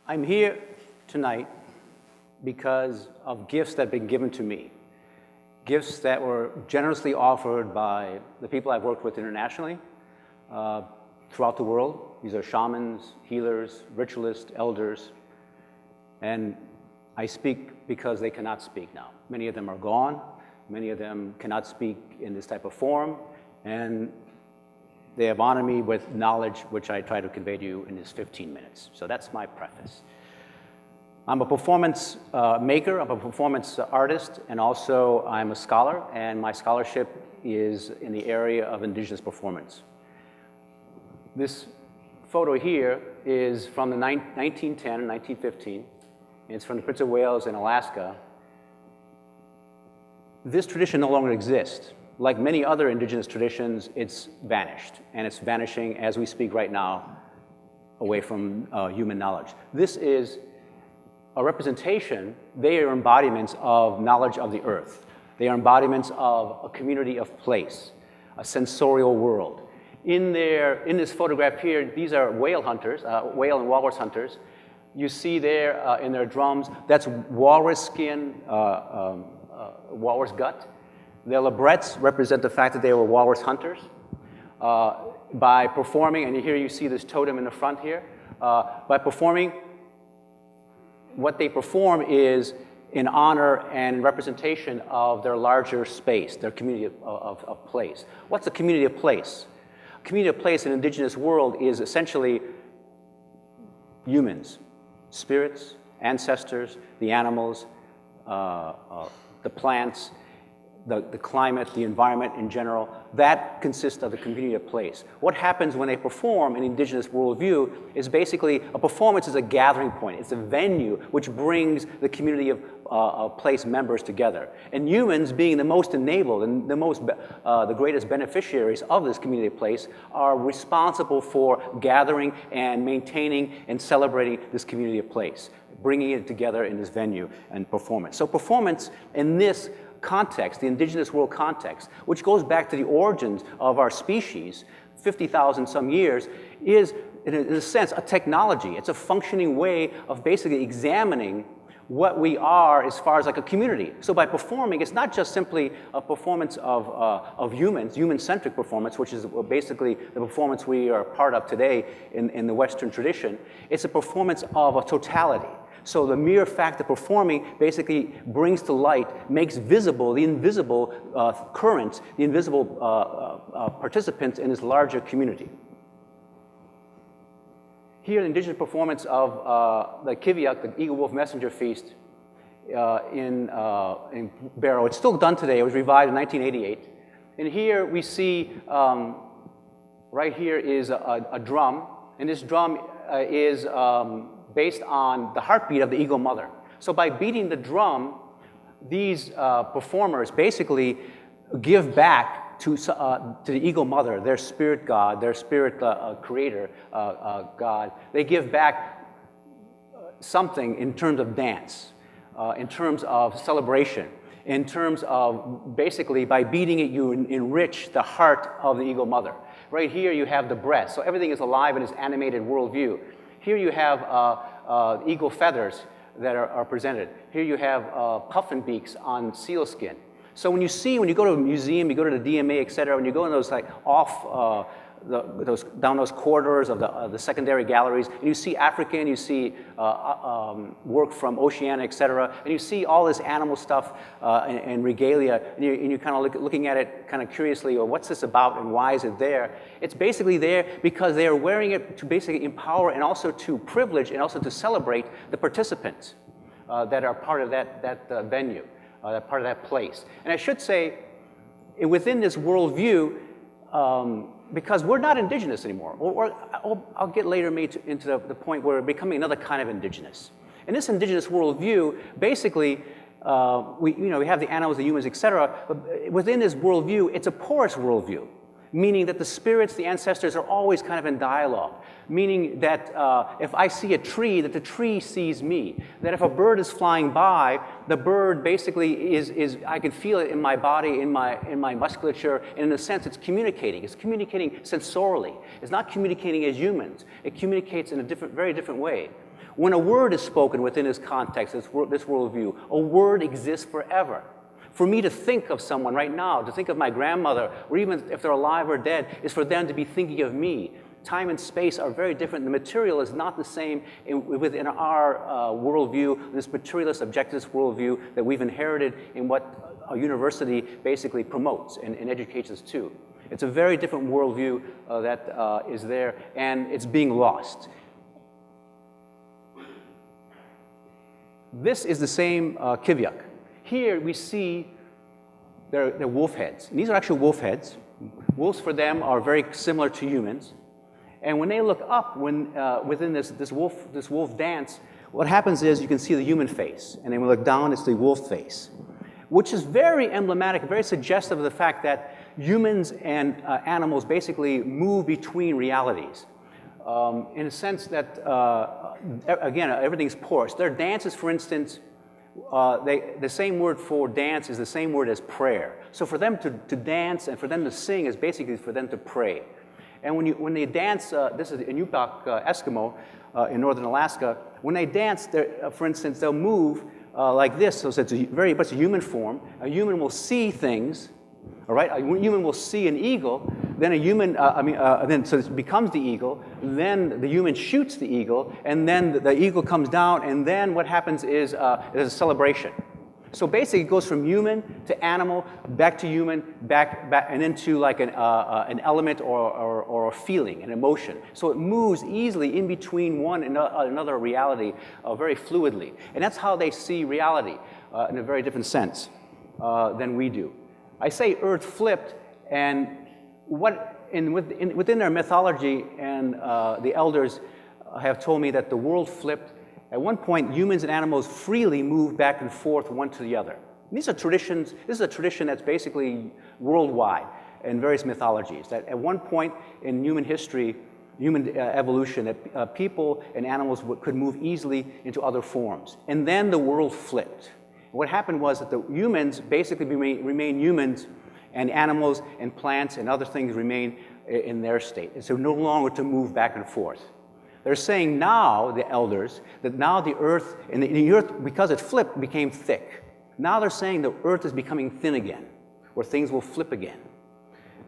I'm here tonight because of gifts that have been given to me, gifts that were generously offered by the people I've worked with internationally throughout the world. These are shamans, healers, ritualists, elders, and I speak because they cannot speak now. Many of them are gone. Many of them cannot speak in this type of form, and they have honored me with knowledge which I try to convey to you in this 15 minutes. So that's my preface. I'm a performance maker, I'm a performance artist, and also I'm a scholar, and my scholarship is in the area of indigenous performance. This photo here is from the 1910 and 1915. It's from the Prince of Wales in Alaska. This tradition no longer exists. Like many other indigenous traditions, it's vanished, and it's vanishing as we speak right now away from human knowledge. This is a representation. They are embodiments of knowledge of the earth. They are embodiments of a community of place, a sensorial world. In this photograph here, these are whale hunters, whale and walrus hunters. You see there in their drums, that's walrus skin, walrus gut. Their labrettes represent the fact that they were walrus hunters. By performing, and here you see this totem in the front here, by performing, what they perform is in honor and representation of their larger space, their community of place. What's a community of place? A community of place in the indigenous world is essentially humans, spirits, ancestors, the animals, the plants, the climate, the environment in general. That consists of the community of place. What happens when they perform in indigenous worldview is basically a performance is a gathering point. It's a venue which brings the community of place members together. And humans, being the most enabled and the greatest beneficiaries of this community of place, are responsible for gathering and maintaining and celebrating this community of place, bringing it together in this venue and performance. So performance in this context, the indigenous world context, which goes back to the origins of our species, 50,000 some years, is, in a sense, a technology. It's a functioning way of basically examining what we are as far as like a community. So by performing, it's not just simply a performance of humans, human-centric performance, which is basically the performance we are part of today in the Western tradition. It's a performance of a totality. So the mere fact of performing basically brings to light, makes visible the invisible currents, the invisible participants in this larger community. Here, the indigenous performance of the Kiviak, the Eagle Wolf Messenger Feast in Barrow. It's still done today. It was revived in 1988. And here we see, right here is a drum, and this drum is based on the heartbeat of the eagle mother. So by beating the drum, these performers basically give back to the eagle mother, their spirit god, their spirit creator god. They give back something in terms of dance, in terms of celebration, in terms of basically by beating it, you enrich the heart of the eagle mother. Right here you have the breast, so everything is alive in this animated worldview. Here you have eagle feathers that are presented. Here you have puffin beaks on seal skin. So when you go to a museum, you go to the DMA, et cetera, when you go in those like down those corridors of the secondary galleries, and you see African, you see work from Oceania, et cetera, and you see all this animal stuff and regalia, and you kind of looking at it kind of curiously, well, what's this about and why is it there? It's basically there because they are wearing it to basically empower and also to privilege and also to celebrate the participants that are part of that venue, that part of that place. And I should say, within this worldview, because we're not indigenous anymore. I'll get later into the point where we're becoming another kind of indigenous. In this indigenous worldview, basically, we have the animals, the humans, et cetera, but within this worldview, it's a porous worldview. meaning that the spirits, the ancestors, are always kind of in dialogue, meaning that if I see a tree, that the tree sees me, that if a bird is flying by, the bird basically is I can feel it in my body, in my musculature, and in a sense it's communicating. It's communicating sensorially. It's not communicating as humans. It communicates in a very different way. When a word is spoken within this context, this worldview, a word exists forever. For me to think of someone right now, to think of my grandmother, or even if they're alive or dead, is for them to be thinking of me. Time and space are very different. The material is not the same within our worldview, this materialist, objectivist worldview that we've inherited in what a university basically promotes and educates us to. It's a very different worldview that is there, and it's being lost. This is the same Kivyak. Here we see they're wolf heads. And these are actually wolf heads. Wolves for them are very similar to humans. And when they look up, within this wolf dance, what happens is you can see the human face. And then when we look down, it's the wolf face, which is very emblematic, very suggestive of the fact that humans and animals basically move between realities. In a sense that, again, everything's porous. Their dances, for instance, the same word for dance is the same word as prayer. So for them to dance and for them to sing is basically for them to pray. And when they dance, this is a Inupiaq Eskimo in northern Alaska, when they dance, for instance, they'll move like this, so it's very much a human form. A human will see things, all right? A human will see an eagle, then a human, so it becomes the eagle, then the human shoots the eagle, and then the eagle comes down, and then what happens is there's a celebration. So basically it goes from human to animal, back to human, back and into like an element or a feeling, an emotion. So it moves easily in between one and another reality very fluidly. And that's how they see reality in a very different sense than we do. I say Earth flipped, and within their mythology, and the elders have told me that the world flipped. At one point, humans and animals freely moved back and forth one to the other. And these are traditions. This is a tradition that's basically worldwide in various mythologies. That at one point in human history, human evolution, that people and animals could move easily into other forms. And then the world flipped. What happened was that the humans basically remain humans, and animals and plants and other things remain in their state. And so no longer to move back and forth. They're saying now, the elders, that now the earth, and the earth, because it flipped, became thick. Now they're saying the earth is becoming thin again, where things will flip again,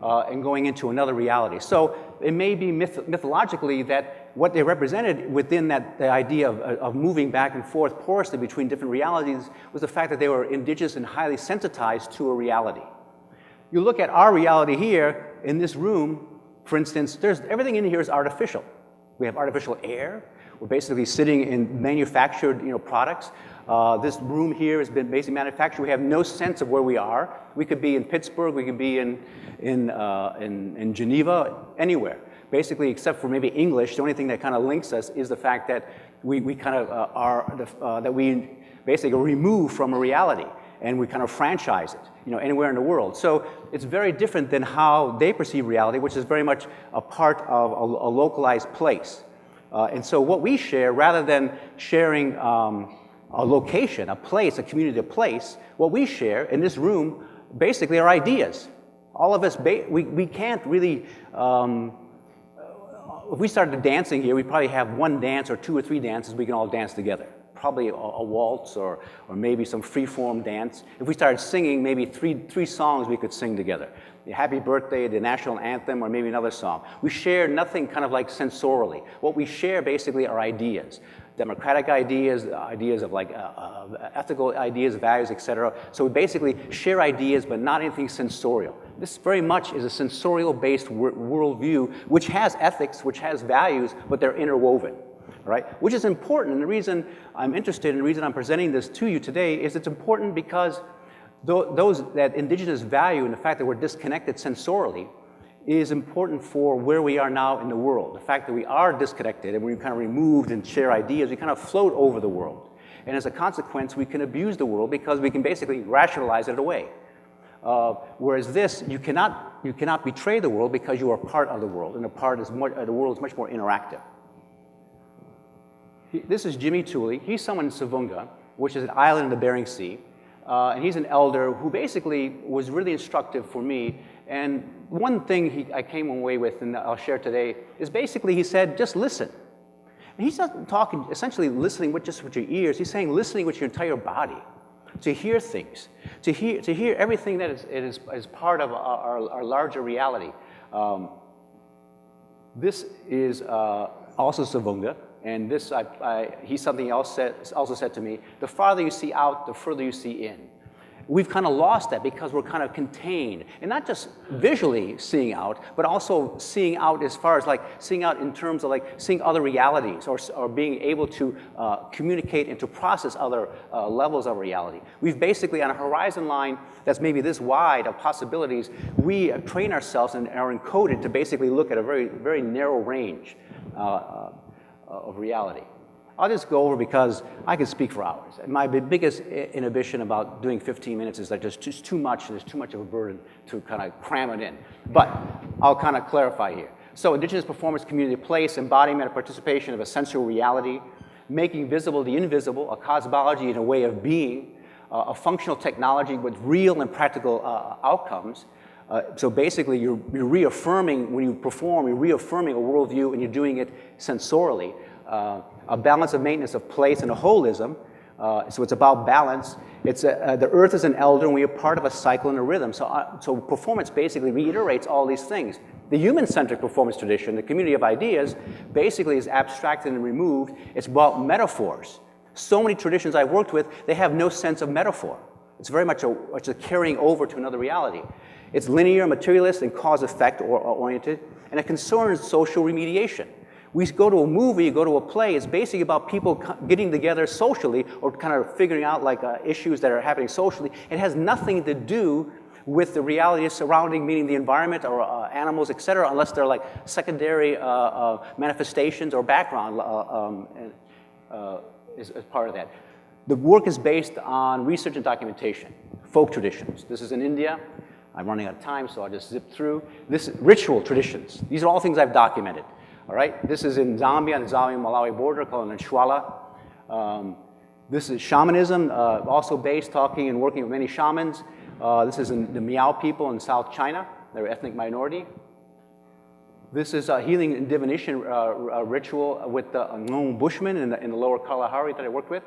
and going into another reality. So it may be mythologically that what they represented within the idea of moving back and forth porously between different realities was the fact that they were indigenous and highly sensitized to a reality. You look at our reality here in this room, for instance, everything in here is artificial. We have artificial air. We're basically sitting in manufactured, products. This room here has been basically manufactured. We have no sense of where we are. We could be in Pittsburgh. We could be in Geneva, anywhere. Basically, except for maybe English, the only thing that kind of links us is the fact that we kind of that we basically remove from a reality, and we kind of franchise it, anywhere in the world. So it's very different than how they perceive reality, which is very much a part of a localized place. And so what we share, rather than sharing a location, a place, a community, a place, what we share in this room basically are ideas. All of us, we can't really, if we started dancing here, we'd probably have one dance or two or three dances we can all dance together. Probably a waltz or maybe some free-form dance. If we started singing, maybe three songs we could sing together. The Happy Birthday, the national anthem, or maybe another song. We share nothing kind of like sensorially. What we share basically are ideas. Democratic ideas, ideas of like ethical ideas, values, etc. So we basically share ideas, but not anything sensorial. This very much is a sensorial-based worldview, which has ethics, which has values, but they're interwoven. Right? Which is important, and the reason I'm interested and the reason I'm presenting this to you today is it's important because that indigenous value and the fact that we're disconnected sensorially is important for where we are now in the world. The fact that we are disconnected and we're kind of removed and share ideas, we kind of float over the world. And as a consequence, we can abuse the world because we can basically rationalize it away. Whereas this, you cannot betray the world because you are part of the world, and the world is much more interactive. This is Jimmy Tooley. He's someone in Savoonga, which is an island in the Bering Sea. And he's an elder who basically was really instructive for me. And one thing I came away with, and I'll share today, is basically he said, just listen. And he's not talking, essentially listening just with your ears. He's saying listening with your entire body, to hear things, to hear everything that is part of our larger reality. This is also Savoonga. And this, he's something else also said to me, the farther you see out, the further you see in. We've kind of lost that because we're kind of contained. And not just visually seeing out, but also seeing out as far as like seeing out in terms of like seeing other realities or being able to communicate and to process other levels of reality. We've basically, on a horizon line that's maybe this wide of possibilities, we train ourselves and are encoded to basically look at a very, very narrow range of reality. I'll just go over because I could speak for hours. My biggest inhibition about doing 15 minutes is that there's just too much, and there's too much of a burden to kind of cram it in. But I'll kind of clarify here. So Indigenous performance, community, place, embodiment and participation of a sensual reality, making visible the invisible, a cosmology and a way of being, a functional technology with real and practical outcomes. So basically, you're reaffirming, when you perform, you're reaffirming a worldview, and you're doing it sensorially. A balance of maintenance of place and a holism. So it's about balance. It's the earth is an elder, and we are part of a cycle and a rhythm. So performance basically reiterates all these things. The human-centric performance tradition, the community of ideas, basically is abstracted and removed. It's about metaphors. So many traditions I've worked with, they have no sense of metaphor. It's very much a carrying over to another reality. It's linear, materialist, and cause-effect oriented, and it concerns social remediation. We go to a movie, go to a play, it's basically about people getting together socially or kind of figuring out like issues that are happening socially. It has nothing to do with the reality surrounding, meaning the environment or animals, et cetera, unless they're like secondary manifestations or background is part of that. The work is based on research and documentation, folk traditions. This is in India. I'm running out of time, so I'll just zip through. This ritual traditions. These are all things I've documented. All right, this is in Zambia, on the Zambia-Malawi border, called Nshwala. This is shamanism, also based, talking and working with many shamans. This is in the Miao people in South China. They're an ethnic minority. This is a healing and divination ritual with the Ngong Bushmen in the lower Kalahari that I worked with.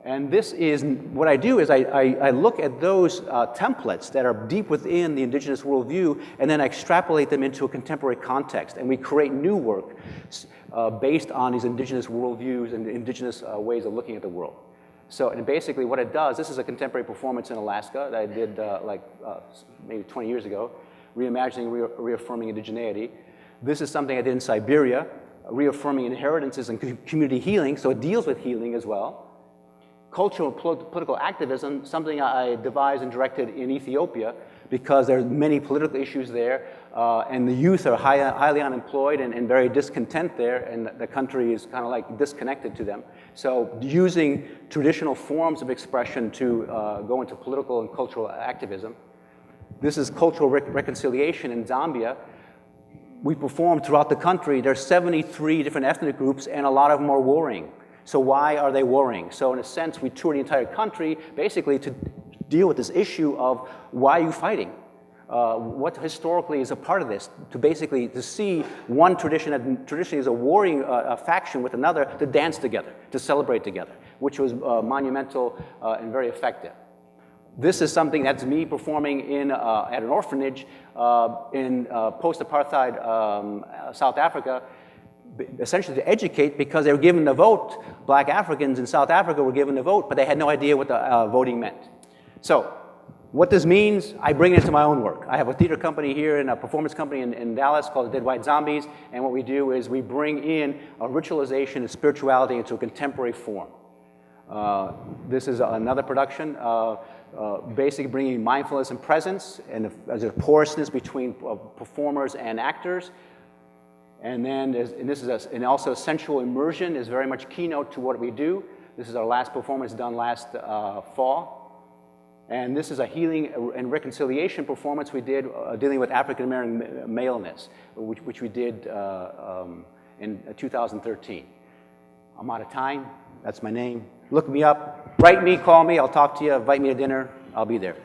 And this is, what I do is I look at those templates that are deep within the indigenous worldview, and then I extrapolate them into a contemporary context, and we create new work based on these indigenous worldviews and indigenous ways of looking at the world. So, and basically what it does, this is a contemporary performance in Alaska that I did maybe 20 years ago, reimagining, reaffirming indigeneity. This is something I did in Siberia, reaffirming inheritances and community healing, so it deals with healing as well. Cultural and political activism, something I devised and directed in Ethiopia because there are many political issues there, and the youth are highly unemployed and very discontent there, and the country is kind of like disconnected to them. So using traditional forms of expression to go into political and cultural activism. This is cultural reconciliation in Zambia. We perform throughout the country. There are 73 different ethnic groups, and a lot of them are warring. So why are they warring? So in a sense, we tour the entire country basically to deal with this issue of why are you fighting? What historically is a part of this? To basically to see one tradition that traditionally is a warring faction with another to dance together, to celebrate together, which was monumental and very effective. This is something that's me performing in at an orphanage in post-apartheid South Africa, essentially to educate, because they were given the vote. Black Africans in South Africa were given the vote, but they had no idea what the voting meant. So what this means, I bring it into my own work. I have a theater company here and a performance company in Dallas called the Dead White Zombies, and what we do is we bring in a ritualization and spirituality into a contemporary form. This is another production, basically bringing mindfulness and presence, and there's a porousness between performers and actors. And then, and also sensual immersion is very much keynote to what we do. This is our last performance done last fall. And this is a healing and reconciliation performance we did dealing with African American maleness, which we did in 2013. I'm out of time. That's my name. Look me up. Write me, call me. I'll talk to you. Invite me to dinner. I'll be there.